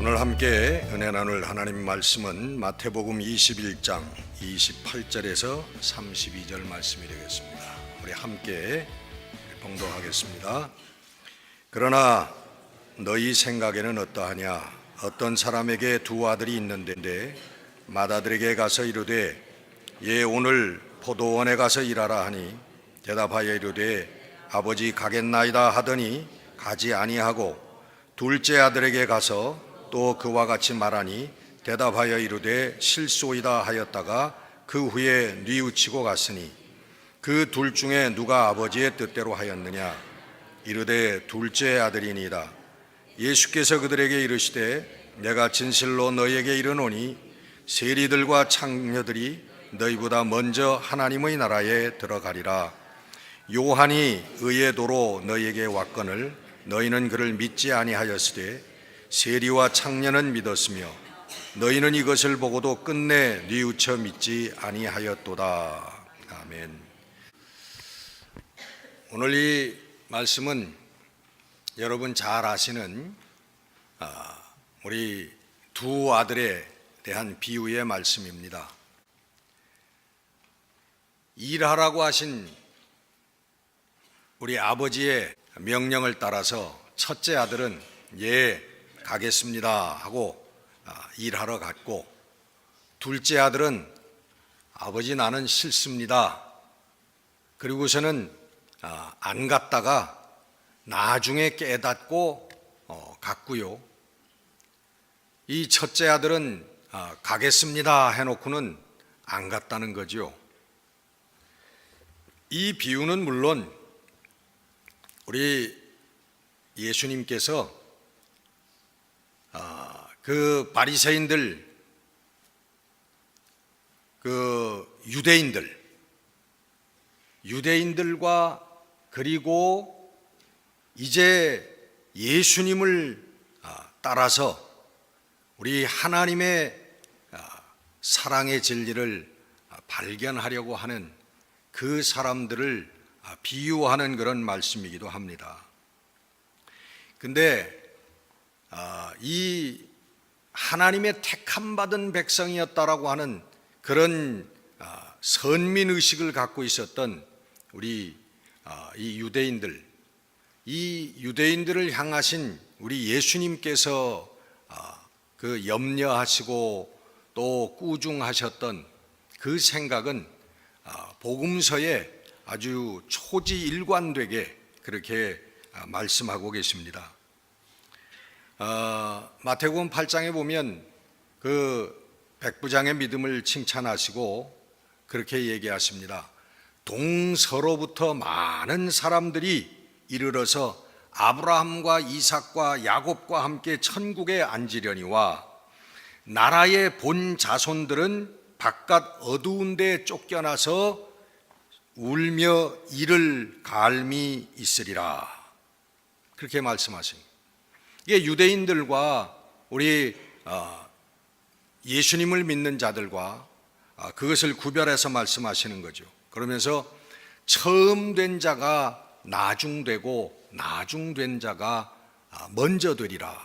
오늘 함께 은혜 나눌 하나님 말씀은 마태복음 21장 28절에서 32절 말씀이 되겠습니다. 우리 함께 봉독하겠습니다. 그러나 너희 생각에는 어떠하냐? 어떤 사람에게 두 아들이 있는데 맏아들에게 가서 이르되 예 오늘 포도원에 가서 일하라 하니 대답하여 이르되 아버지 가겠나이다 하더니 가지 아니하고 둘째 아들에게 가서 또 그와 같이 말하니 대답하여 이르되 실소이다 하였다가 그 후에 뉘우치고 갔으니 그 둘 중에 누가 아버지의 뜻대로 하였느냐? 이르되 둘째 아들이니이다. 예수께서 그들에게 이르시되 내가 진실로 너희에게 이르노니 세리들과 창녀들이 너희보다 먼저 하나님의 나라에 들어가리라. 요한이 의의 도로 너희에게 왔거늘 너희는 그를 믿지 아니하였으되 세리와 창녀는 믿었으며 너희는 이것을 보고도 끝내 뉘우쳐 믿지 아니하였도다. 아멘. 오늘 이 말씀은 여러분 잘 아시는 우리 두 아들에 대한 비유의 말씀입니다. 일하라고 하신 우리 아버지의 명령을 따라서 첫째 아들은 예 가겠습니다 하고 일하러 갔고, 둘째 아들은 아버지 나는 싫습니다 그리고서는 안 갔다가 나중에 깨닫고 갔고요. 이 첫째 아들은 가겠습니다 해놓고는 안 갔다는 거죠. 이 비유는 물론 우리 예수님께서 그 바리새인들, 그 유대인들과 그리고 이제 예수님을 따라서 우리 하나님의 사랑의 진리를 발견하려고 하는 그 사람들을 비유하는 그런 말씀이기도 합니다. 근데 이 하나님의 택함받은 백성이었다라고 하는 그런 선민의식을 갖고 있었던 우리 이 유대인들을 향하신 우리 예수님께서 그 염려하시고 또 꾸중하셨던 그 생각은 복음서에 아주 초지일관되게 그렇게 말씀하고 계십니다. 마태복음 8장에 보면 그 백부장의 믿음을 칭찬하시고 그렇게 얘기하십니다. 동서로부터 많은 사람들이 이르러서 아브라함과 이삭과 야곱과 함께 천국에 앉으려니와 나라의 본 자손들은 바깥 어두운 데 쫓겨나서 울며 이를 갈미 있으리라. 그렇게 말씀하십니다. 이게 유대인들과 우리 예수님을 믿는 자들과 그것을 구별해서 말씀하시는 거죠. 그러면서 처음 된 자가 나중되고 나중된 자가 먼저 되리라.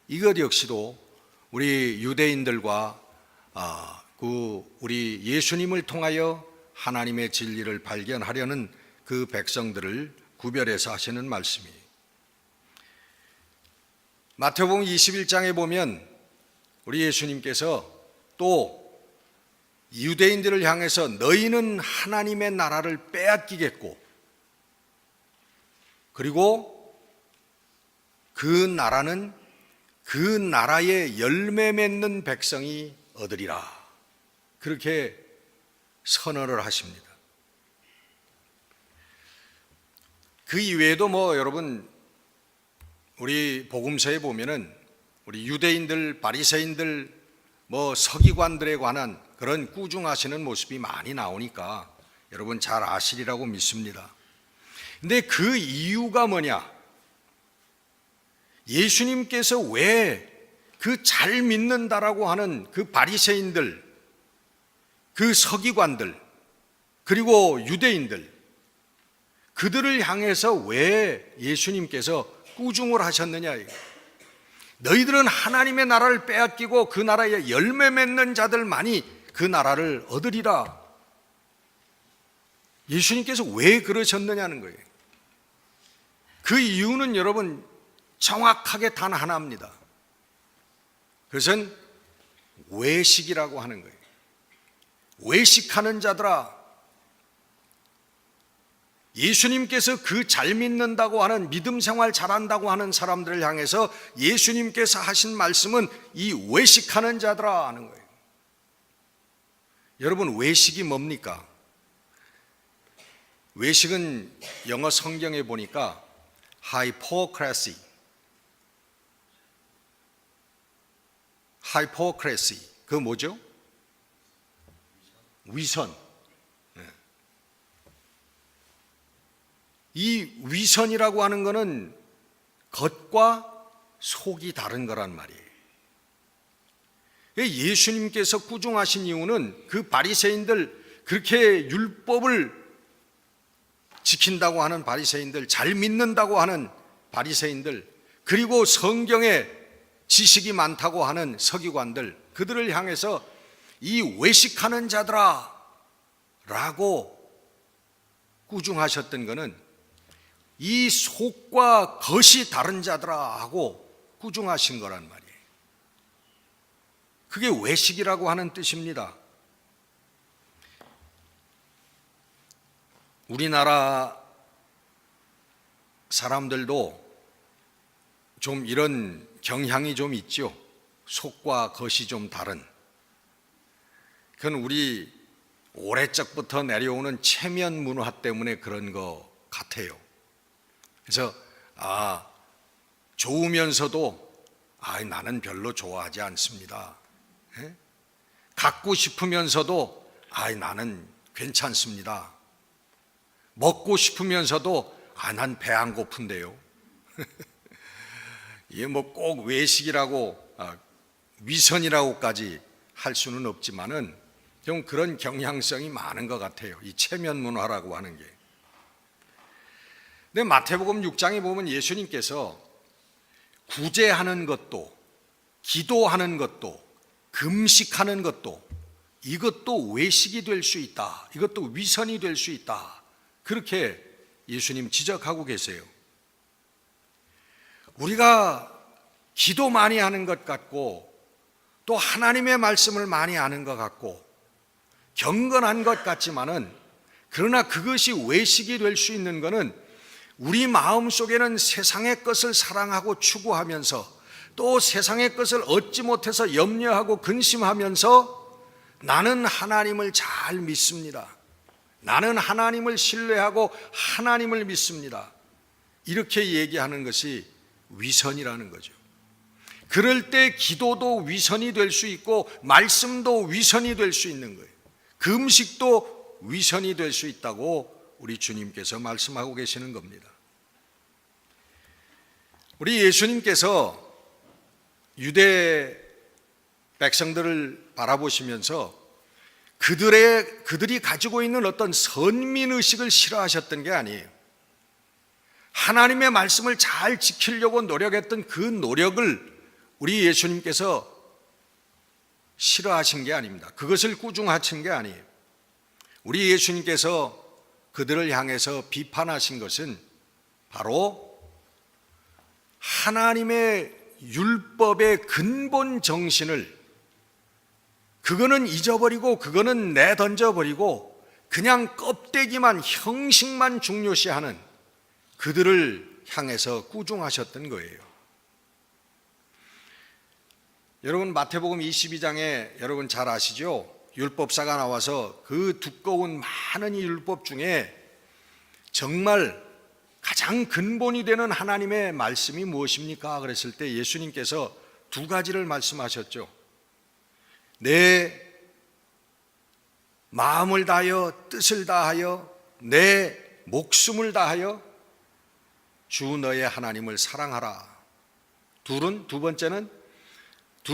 이것 역시도 우리 유대인들과 우리 예수님을 통하여 하나님의 진리를 발견하려는 그 백성들을 구별해서 하시는 말씀이에요. 마태복음 21장에 보면 우리 예수님께서 또 유대인들을 향해서 너희는 하나님의 나라를 빼앗기겠고 그리고 그 나라는 그 나라의 열매 맺는 백성이 얻으리라. 그렇게 선언을 하십니다. 그 이외에도 여러분 우리 복음서에 보면은 우리 유대인들, 바리새인들, 서기관들에 관한 그런 꾸중하시는 모습이 많이 나오니까 여러분 잘 아시리라고 믿습니다. 근데 그 이유가 뭐냐? 예수님께서 왜 그 잘 믿는다라고 하는 그 바리새인들, 그 서기관들, 그리고 유대인들, 그들을 향해서 왜 예수님께서 꾸중을 하셨느냐? 너희들은 하나님의 나라를 빼앗기고 그 나라에 열매 맺는 자들만이 그 나라를 얻으리라. 예수님께서 왜 그러셨느냐는 거예요. 그 이유는 여러분 정확하게 단 하나입니다. 그것은 외식이라고 하는 거예요. 외식하는 자들아, 예수님께서 그 잘 믿는다고 하는, 믿음 생활 잘한다고 하는 사람들을 향해서 예수님께서 하신 말씀은 이 외식하는 자들아 하는 거예요. 여러분, 외식이 뭡니까? 외식은 영어 성경에 보니까 hypocrisy, 그 뭐죠? 위선. 이 위선이라고 하는 것은 겉과 속이 다른 거란 말이에요. 예수님께서 꾸중하신 이유는 그 바리새인들, 그렇게 율법을 지킨다고 하는 바리새인들, 잘 믿는다고 하는 바리새인들, 그리고 성경에 지식이 많다고 하는 서기관들, 그들을 향해서 이 외식하는 자들아 라고 꾸중하셨던 것은 이 속과 겉이 다른 자들아 하고 꾸중하신 거란 말이에요. 그게 외식이라고 하는 뜻입니다. 우리나라 사람들도 좀 이런 경향이 좀 있죠. 속과 겉이 좀 다른. 그건 우리 오래적부터 내려오는 체면 문화 때문에 그런 것 같아요. 그래서 좋으면서도 나는 별로 좋아하지 않습니다. 갖고 싶으면서도 나는 괜찮습니다. 먹고 싶으면서도 난 배 안 고픈데요. 이게 뭐 꼭 외식이라고 위선이라고까지 할 수는 없지만은 좀 그런 경향성이 많은 것 같아요. 이 체면 문화라고 하는 게. 근데 마태복음 6장에 보면 예수님께서 구제하는 것도, 기도하는 것도, 금식하는 것도, 이것도 외식이 될 수 있다, 이것도 위선이 될 수 있다, 그렇게 예수님 지적하고 계세요. 우리가 기도 많이 하는 것 같고 또 하나님의 말씀을 많이 아는 것 같고 경건한 것 같지만은, 그러나 그것이 외식이 될 수 있는 것은 우리 마음속에는 세상의 것을 사랑하고 추구하면서 또 세상의 것을 얻지 못해서 염려하고 근심하면서 나는 하나님을 잘 믿습니다, 나는 하나님을 신뢰하고 하나님을 믿습니다, 이렇게 얘기하는 것이 위선이라는 거죠. 그럴 때 기도도 위선이 될 수 있고 말씀도 위선이 될 수 있는 거예요. 금식도 위선이 될 수 있다고 우리 주님께서 말씀하고 계시는 겁니다. 우리 예수님께서 유대 백성들을 바라보시면서 그들이 가지고 있는 어떤 선민의식을 싫어하셨던 게 아니에요. 하나님의 말씀을 잘 지키려고 노력했던 그 노력을 우리 예수님께서 싫어하신 게 아닙니다. 그것을 꾸중하신 게 아니에요. 우리 예수님께서 그들을 향해서 비판하신 것은 바로 하나님의 율법의 근본 정신을, 그거는 잊어버리고 그거는 내던져버리고 그냥 껍데기만, 형식만 중요시하는 그들을 향해서 꾸중하셨던 거예요. 여러분, 마태복음 22장에 여러분 잘 아시죠? 율법사가 나와서 그 두꺼운 많은 이 율법 중에 정말 가장 근본이 되는 하나님의 말씀이 무엇입니까? 그랬을 때 예수님께서 두 가지를 말씀하셨죠. 내 마음을 다하여, 뜻을 다하여, 내 목숨을 다하여 주 너의 하나님을 사랑하라. 두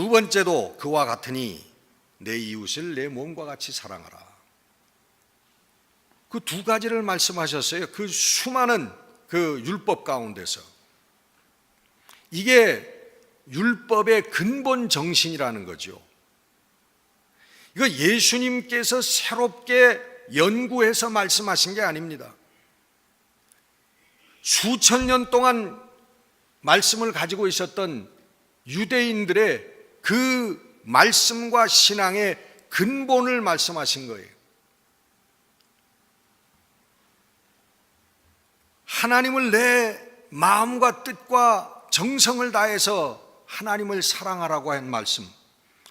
번째도 그와 같으니 내 이웃을 내 몸과 같이 사랑하라. 그 두 가지를 말씀하셨어요. 그 수많은 그 율법 가운데서. 이게 율법의 근본 정신이라는 거죠. 이거 예수님께서 새롭게 연구해서 말씀하신 게 아닙니다. 수천 년 동안 말씀을 가지고 있었던 유대인들의 그 말씀과 신앙의 근본을 말씀하신 거예요. 하나님을 내 마음과 뜻과 정성을 다해서 하나님을 사랑하라고 한 말씀,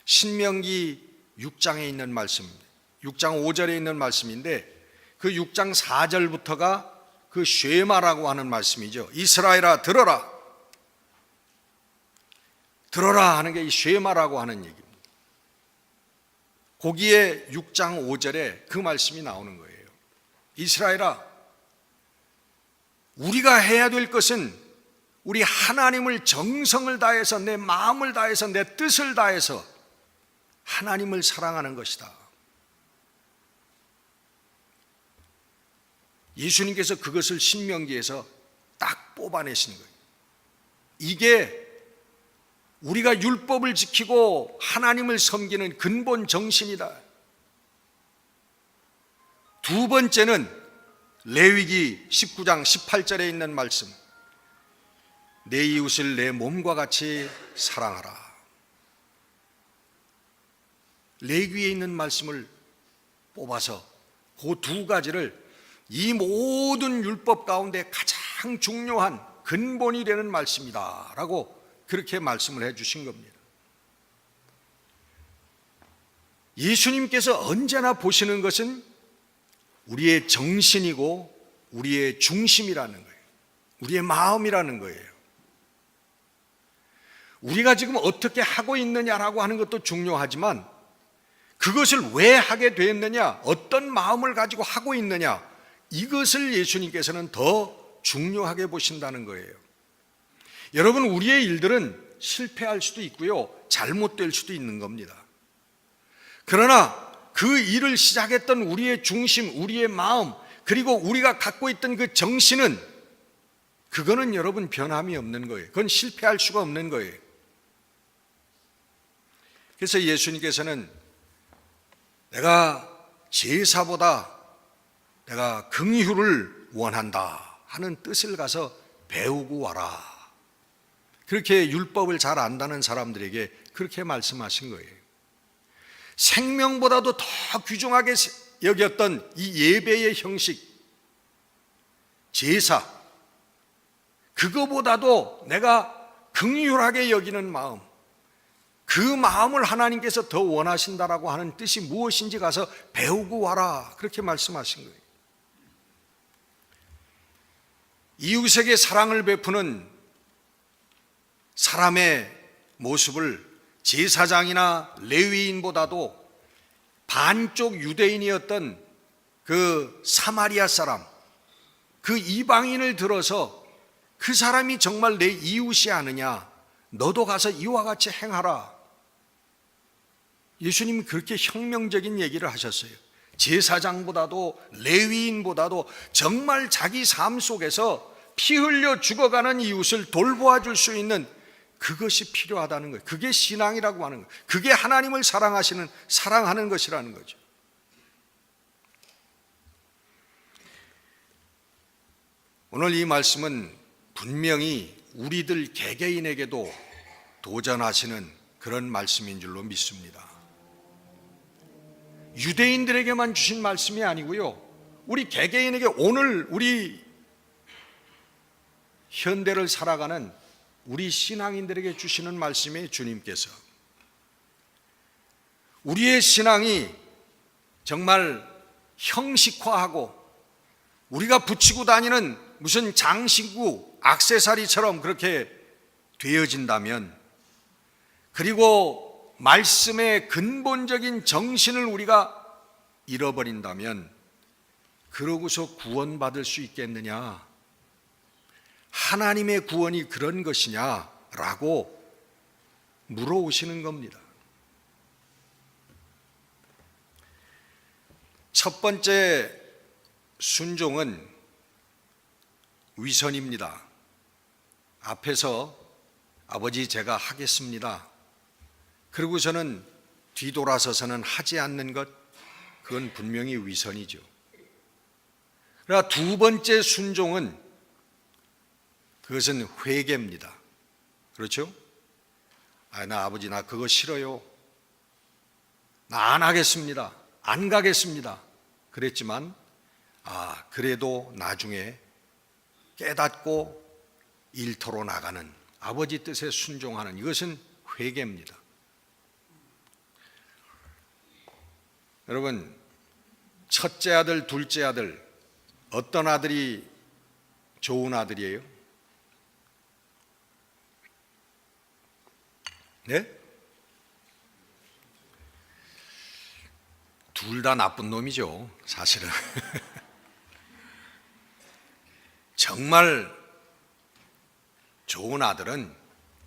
신명기 6장에 있는 말씀입니다. 6장 5절에 있는 말씀인데 그 6장 4절부터가 그 쉐마라고 하는 말씀이죠. 이스라엘아 들어라. 들어라 하는 게 이 쉐마라고 하는 얘기입니다. 거기에 6장 5절에 그 말씀이 나오는 거예요. 이스라엘아, 우리가 해야 될 것은 우리 하나님을 정성을 다해서 내 마음을 다해서 내 뜻을 다해서 하나님을 사랑하는 것이다. 예수님께서 그것을 신명기에서 딱 뽑아내신 거예요. 이게 우리가 율법을 지키고 하나님을 섬기는 근본 정신이다. 두 번째는 레위기 19장 18절에 있는 말씀, 내 이웃을 내 몸과 같이 사랑하라. 레위기에 있는 말씀을 뽑아서 그 두 가지를 이 모든 율법 가운데 가장 중요한 근본이 되는 말씀이다 라고 그렇게 말씀을 해 주신 겁니다. 예수님께서 언제나 보시는 것은 우리의 정신이고 우리의 중심이라는 거예요. 우리의 마음이라는 거예요. 우리가 지금 어떻게 하고 있느냐라고 하는 것도 중요하지만 그것을 왜 하게 되었느냐, 어떤 마음을 가지고 하고 있느냐, 이것을 예수님께서는 더 중요하게 보신다는 거예요. 여러분, 우리의 일들은 실패할 수도 있고요, 잘못될 수도 있는 겁니다. 그러나 그 일을 시작했던 우리의 중심, 우리의 마음, 그리고 우리가 갖고 있던 그 정신은 그거는 여러분 변함이 없는 거예요. 그건 실패할 수가 없는 거예요. 그래서 예수님께서는 내가 제사보다 내가 긍휼을 원한다 하는 뜻을 가서 배우고 와라. 그렇게 율법을 잘 안다는 사람들에게 그렇게 말씀하신 거예요. 생명보다도 더 귀중하게 여겼던 이 예배의 형식, 제사, 그거보다도 내가 긍휼하게 여기는 마음, 그 마음을 하나님께서 더 원하신다라고 하는 뜻이 무엇인지 가서 배우고 와라, 그렇게 말씀하신 거예요. 이웃에게 사랑을 베푸는 사람의 모습을 제사장이나 레위인보다도 반쪽 유대인이었던 그 사마리아 사람, 그 이방인을 들어서 그 사람이 정말 내 이웃이 아느냐, 너도 가서 이와 같이 행하라. 예수님이 그렇게 혁명적인 얘기를 하셨어요. 제사장보다도 레위인보다도 정말 자기 삶 속에서 피 흘려 죽어가는 이웃을 돌보아 줄 수 있는 그것이 필요하다는 거예요. 그게 신앙이라고 하는 거예요. 그게 하나님을 사랑하는 것이라는 거죠. 오늘 이 말씀은 분명히 우리들 개개인에게도 도전하시는 그런 말씀인 줄로 믿습니다. 유대인들에게만 주신 말씀이 아니고요, 우리 개개인에게 오늘 우리 현대를 살아가는 우리 신앙인들에게 주시는 말씀이 주님께서 우리의 신앙이 정말 형식화하고 우리가 붙이고 다니는 무슨 장신구, 액세서리처럼 그렇게 되어진다면, 그리고 말씀의 근본적인 정신을 우리가 잃어버린다면 그러고서 구원받을 수 있겠느냐, 하나님의 구원이 그런 것이냐라고 물어오시는 겁니다. 첫 번째 순종은 위선입니다. 아버지 제가 하겠습니다. 그러고서는 뒤돌아서서는 하지 않는 것, 그건 분명히 위선이죠. 그러나 두 번째 순종은 그것은 회개입니다. 그렇죠? 나 아버지 나 그거 싫어요. 나 안 하겠습니다. 안 가겠습니다. 그랬지만 그래도 나중에 깨닫고 일터로 나가는 아버지 뜻에 순종하는 이것은 회개입니다. 여러분, 첫째 아들, 둘째 아들, 어떤 아들이 좋은 아들이에요? 네? 둘 다 나쁜 놈이죠, 사실은. 정말 좋은 아들은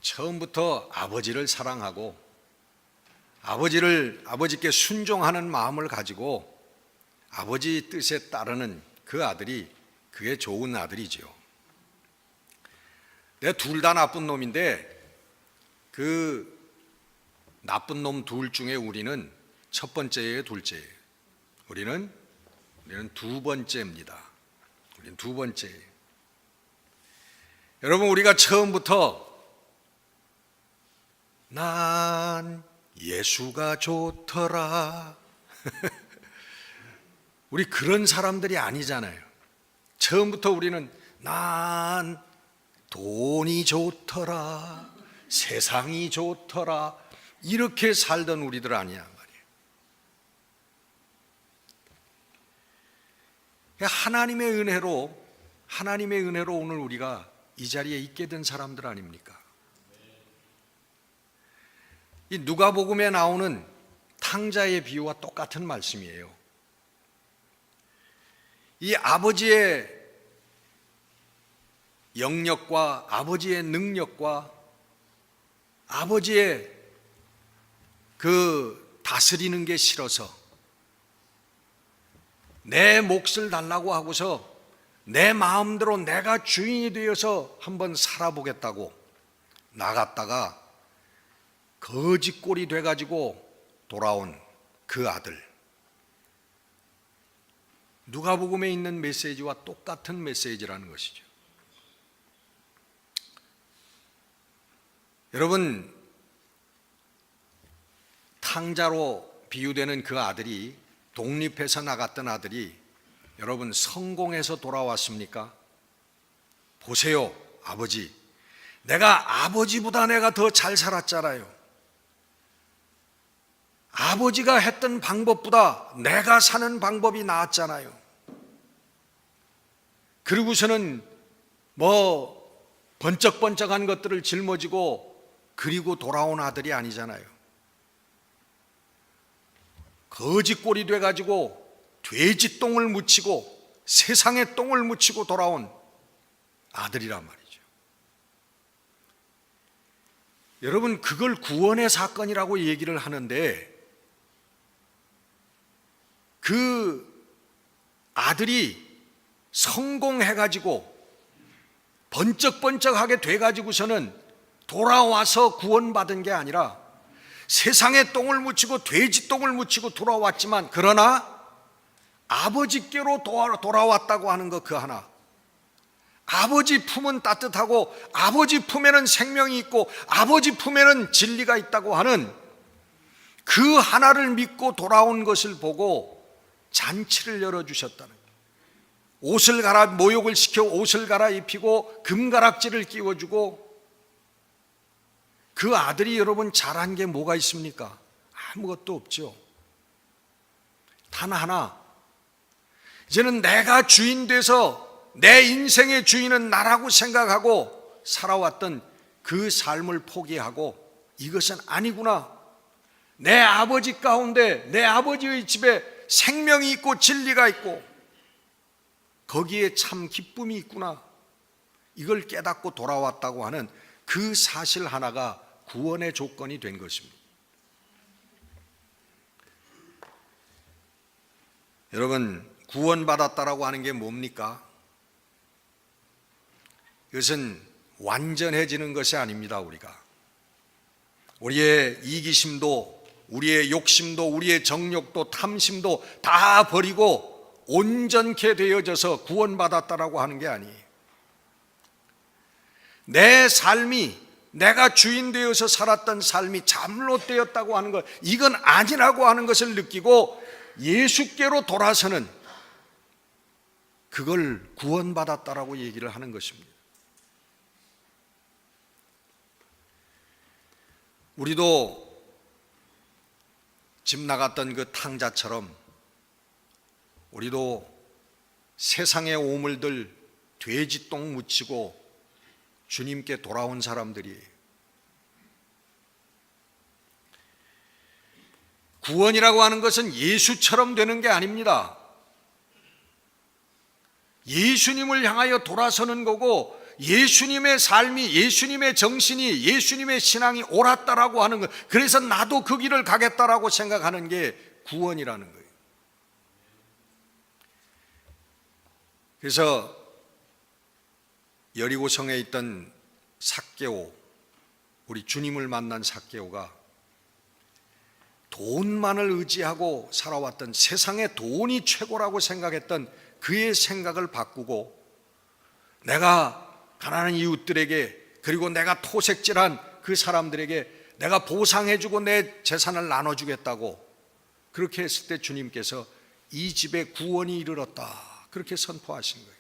처음부터 아버지를 사랑하고 아버지께 순종하는 마음을 가지고 아버지 뜻에 따르는 그 아들이 그게 좋은 아들이죠. 둘 다 나쁜 놈인데 그 나쁜 놈 둘 중에 우리는 첫 번째예요, 둘째예요? 우리는 두 번째입니다. 우리는 두 번째예요. 여러분, 우리가 처음부터 난 예수가 좋더라 우리 그런 사람들이 아니잖아요. 처음부터 우리는 난 돈이 좋더라, 세상이 좋더라 이렇게 살던 우리들 아니야 말이에요. 하나님의 은혜로 오늘 우리가 이 자리에 있게 된 사람들 아닙니까? 이 누가복음에 나오는 탕자의 비유와 똑같은 말씀이에요. 이 아버지의 영역과 아버지의 능력과 아버지의 그 다스리는 게 싫어서 내 몫을 달라고 하고서 내 마음대로 내가 주인이 되어서 한번 살아보겠다고 나갔다가 거지꼴이 돼가지고 돌아온 그 아들. 누가복음에 있는 메시지와 똑같은 메시지라는 것이죠. 여러분, 탕자로 비유되는 그 아들이, 독립해서 나갔던 아들이 여러분 성공해서 돌아왔습니까? 보세요, 아버지. 내가 아버지보다 내가 더 잘 살았잖아요. 아버지가 했던 방법보다 내가 사는 방법이 나았잖아요. 그리고서는 번쩍번쩍한 것들을 짊어지고 그리고 돌아온 아들이 아니잖아요. 거지꼴이 돼가지고 돼지 똥을 묻히고 세상에 똥을 묻히고 돌아온 아들이란 말이죠. 여러분, 그걸 구원의 사건이라고 얘기를 하는데 그 아들이 성공해가지고 번쩍번쩍하게 돼가지고서는 돌아와서 구원받은 게 아니라 세상에 똥을 묻히고 돼지 똥을 묻히고 돌아왔지만 그러나 아버지께로 돌아왔다고 하는 것 그 하나. 아버지 품은 따뜻하고 아버지 품에는 생명이 있고 아버지 품에는 진리가 있다고 하는 그 하나를 믿고 돌아온 것을 보고 잔치를 열어주셨다는 거예요. 모욕을 시켜 옷을 갈아입히고 금가락지를 끼워주고 그 아들이 여러분 잘한 게 뭐가 있습니까? 아무것도 없죠. 단 하나, 이제는 내가 주인 돼서 내 인생의 주인은 나라고 생각하고 살아왔던 그 삶을 포기하고 이것은 아니구나, 내 아버지 가운데 내 아버지의 집에 생명이 있고 진리가 있고 거기에 참 기쁨이 있구나, 이걸 깨닫고 돌아왔다고 하는 그 사실 하나가 구원의 조건이 된 것입니다. 여러분, 구원받았다라고 하는 게 뭡니까? 이것은 완전해지는 것이 아닙니다. 우리의 이기심도, 우리의 욕심도, 우리의 정욕도, 탐심도 다 버리고 온전케 되어져서 구원받았다라고 하는 게 아니에요. 내 삶이, 내가 주인 되어서 살았던 삶이 잘못되었다고 하는 것, 이건 아니라고 하는 것을 느끼고 예수께로 돌아서는, 그걸 구원받았다라고 얘기를 하는 것입니다. 우리도 집 나갔던 그 탕자처럼 우리도 세상의 오물들 돼지똥 묻히고 주님께 돌아온 사람들이에요. 구원이라고 하는 것은 예수처럼 되는 게 아닙니다. 예수님을 향하여 돌아서는 거고, 예수님의 삶이, 예수님의 정신이, 예수님의 신앙이 옳았다라고 하는 것, 그래서 나도 그 길을 가겠다라고 생각하는 게 구원이라는 거예요. 그래서 여리고성에 있던 삭개오, 우리 주님을 만난 삭개오가 돈만을 의지하고 살아왔던, 세상에 돈이 최고라고 생각했던 그의 생각을 바꾸고, 내가 가난한 이웃들에게, 그리고 내가 토색질한 그 사람들에게 내가 보상해주고 내 재산을 나눠주겠다고 그렇게 했을 때 주님께서 이 집에 구원이 이르렀다, 그렇게 선포하신 거예요.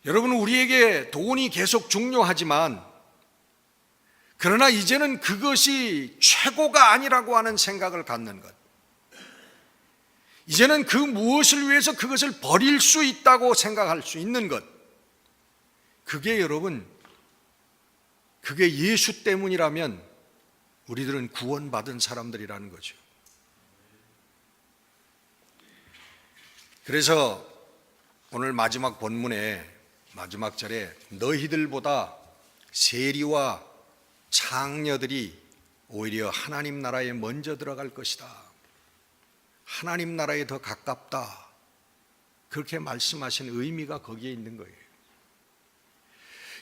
여러분, 우리에게 돈이 계속 중요하지만, 그러나 이제는 그것이 최고가 아니라고 하는 생각을 갖는 것, 이제는 그 무엇을 위해서 그것을 버릴 수 있다고 생각할 수 있는 것, 그게 여러분, 그게 예수 때문이라면 우리들은 구원받은 사람들이라는 거죠. 그래서 오늘 마지막 본문에 마지막 절에 너희들보다 세리와 창녀들이 오히려 하나님 나라에 먼저 들어갈 것이다, 하나님 나라에 더 가깝다, 그렇게 말씀하신 의미가 거기에 있는 거예요.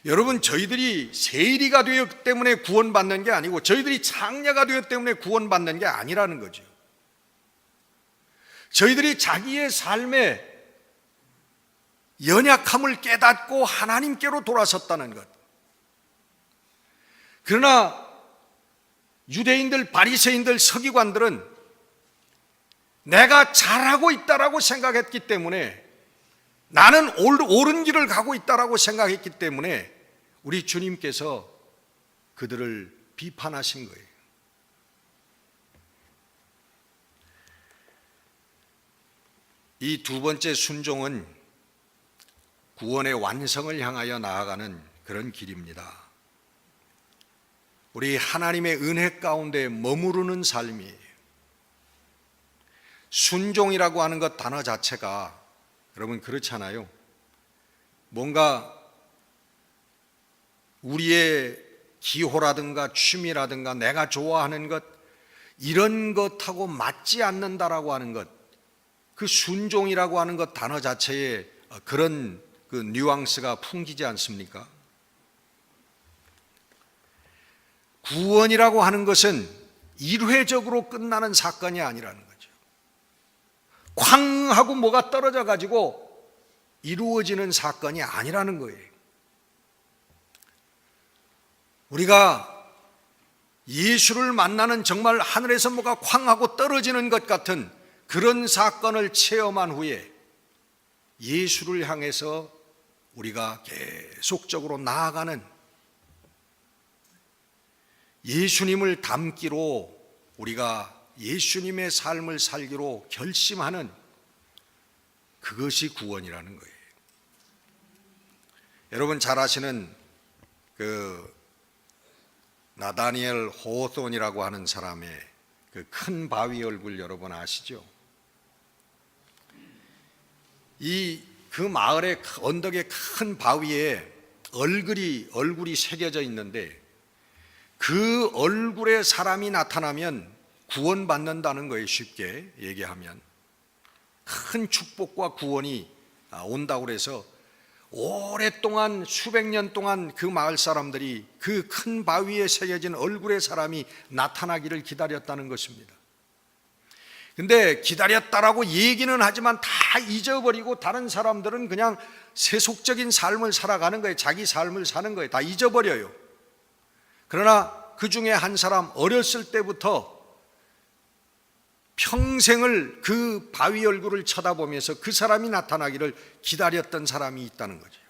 여러분, 저희들이 세리가 되었기 때문에 구원받는 게 아니고, 저희들이 창녀가 되었기 때문에 구원받는 게 아니라는 거죠. 저희들이 자기의 삶의 연약함을 깨닫고 하나님께로 돌아섰다는 것. 그러나 유대인들, 바리새인들, 서기관들은 내가 잘하고 있다라고 생각했기 때문에, 나는 옳은 길을 가고 있다라고 생각했기 때문에 우리 주님께서 그들을 비판하신 거예요. 이 두 번째 순종은 구원의 완성을 향하여 나아가는 그런 길입니다. 우리 하나님의 은혜 가운데 머무르는 삶이에요. 순종이라고 하는 것 단어 자체가 여러분 그렇잖아요. 뭔가 우리의 기호라든가 취미라든가 내가 좋아하는 것, 이런 것하고 맞지 않는다라고 하는 것, 그 순종이라고 하는 것 단어 자체에 그런 그 뉘앙스가 풍기지 않습니까? 구원이라고 하는 것은 일회적으로 끝나는 사건이 아니라는 거죠. 쾅 하고 뭐가 떨어져 가지고 이루어지는 사건이 아니라는 거예요. 우리가 예수를 만나는 정말 하늘에서 뭐가 쾅 하고 떨어지는 것 같은 그런 사건을 체험한 후에 예수를 향해서 우리가 계속적으로 나아가는, 예수님을 닮기로 우리가 예수님의 삶을 살기로 결심하는, 그것이 구원이라는 거예요. 여러분 잘 아시는 그 나다니엘 호손이라고 하는 사람의 그 큰 바위 얼굴 여러분 아시죠? 그 마을의 언덕의 큰 바위에 얼굴이 새겨져 있는데, 그 얼굴에 사람이 나타나면 구원받는다는 거예요. 쉽게 얘기하면 큰 축복과 구원이 온다고 그래서 오랫동안 수백 년 동안 그 마을 사람들이 그 큰 바위에 새겨진 얼굴의 사람이 나타나기를 기다렸다는 것입니다. 근데 기다렸다라고 얘기는 하지만 다 잊어버리고 다른 사람들은 그냥 세속적인 삶을 살아가는 거예요. 자기 삶을 사는 거예요. 다 잊어버려요. 그러나 그 중에 한 사람, 어렸을 때부터 평생을 그 바위 얼굴을 쳐다보면서 그 사람이 나타나기를 기다렸던 사람이 있다는 거죠.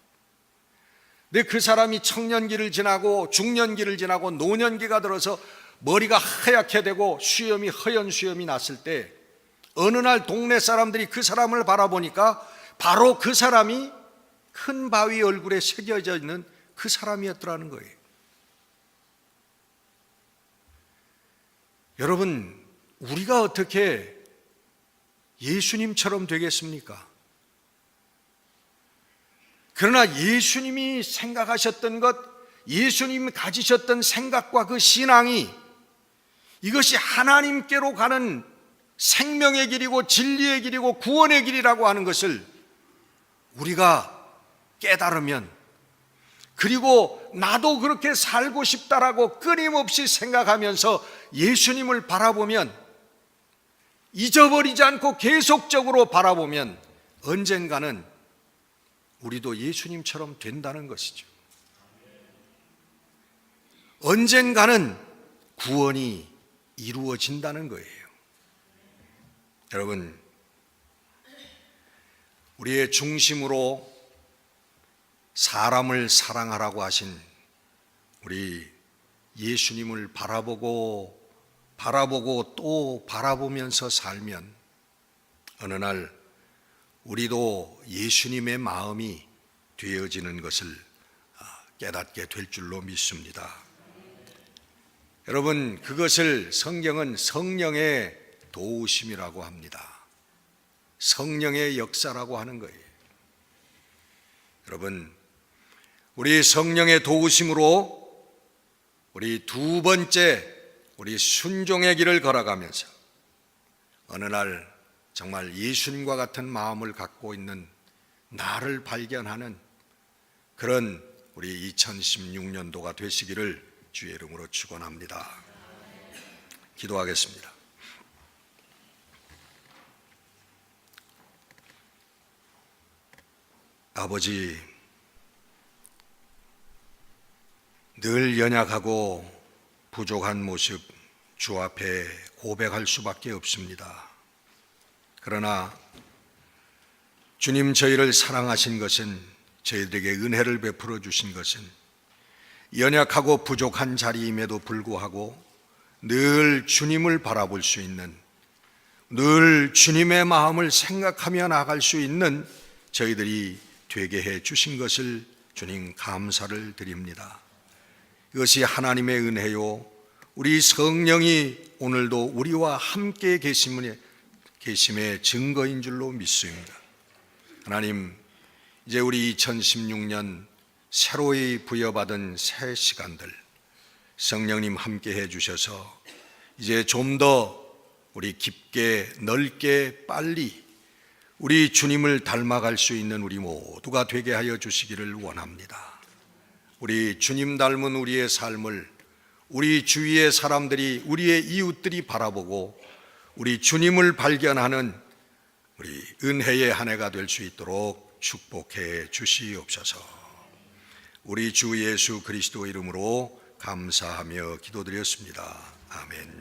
근데 그 사람이 청년기를 지나고 중년기를 지나고 노년기가 들어서 머리가 하얗게 되고 수염이 허연 수염이 났을 때 어느 날 동네 사람들이 그 사람을 바라보니까 바로 그 사람이 큰 바위 얼굴에 새겨져 있는 그 사람이었더라는 거예요. 여러분, 우리가 어떻게 예수님처럼 되겠습니까? 그러나 예수님이 생각하셨던 것, 예수님이 가지셨던 생각과 그 신앙이 이것이 하나님께로 가는 생명의 길이고 진리의 길이고 구원의 길이라고 하는 것을 우리가 깨달으면, 그리고 나도 그렇게 살고 싶다라고 끊임없이 생각하면서 예수님을 바라보면, 잊어버리지 않고 계속적으로 바라보면 언젠가는 우리도 예수님처럼 된다는 것이죠. 언젠가는 구원이 이루어진다는 거예요. 여러분, 우리의 중심으로 사람을 사랑하라고 하신 우리 예수님을 바라보고 또 바라보면서 살면 어느 날 우리도 예수님의 마음이 되어지는 것을 깨닫게 될 줄로 믿습니다. 여러분, 그것을 성경은 성령의 도우심이라고 합니다. 성령의 역사라고 하는 거예요. 여러분, 우리 성령의 도우심으로 우리 두 번째 우리 순종의 길을 걸어가면서 어느 날 정말 예수님과 같은 마음을 갖고 있는 나를 발견하는 그런 우리 2016년도가 되시기를 주의 이름으로 축원합니다. 기도하겠습니다. 아버지, 늘 연약하고 부족한 모습 주 앞에 고백할 수밖에 없습니다. 그러나 주님, 저희를 사랑하신 것은, 저희들에게 은혜를 베풀어 주신 것은 연약하고 부족한 자리임에도 불구하고 늘 주님을 바라볼 수 있는, 늘 주님의 마음을 생각하며 나갈 수 있는 저희들이 되게 해 주신 것을 주님 감사를 드립니다. 이것이 하나님의 은혜요, 우리 성령이 오늘도 우리와 함께 계심의 증거인 줄로 믿습니다. 하나님, 이제 우리 2016년 새로이 부여받은 새 시간들 성령님 함께 해 주셔서 이제 좀 더 우리 깊게 넓게 빨리 우리 주님을 닮아갈 수 있는 우리 모두가 되게 하여 주시기를 원합니다. 우리 주님 닮은 우리의 삶을 우리 주위의 사람들이, 우리의 이웃들이 바라보고 우리 주님을 발견하는 우리 은혜의 한 해가 될 수 있도록 축복해 주시옵소서. 우리 주 예수 그리스도 이름으로 감사하며 기도드렸습니다. 아멘.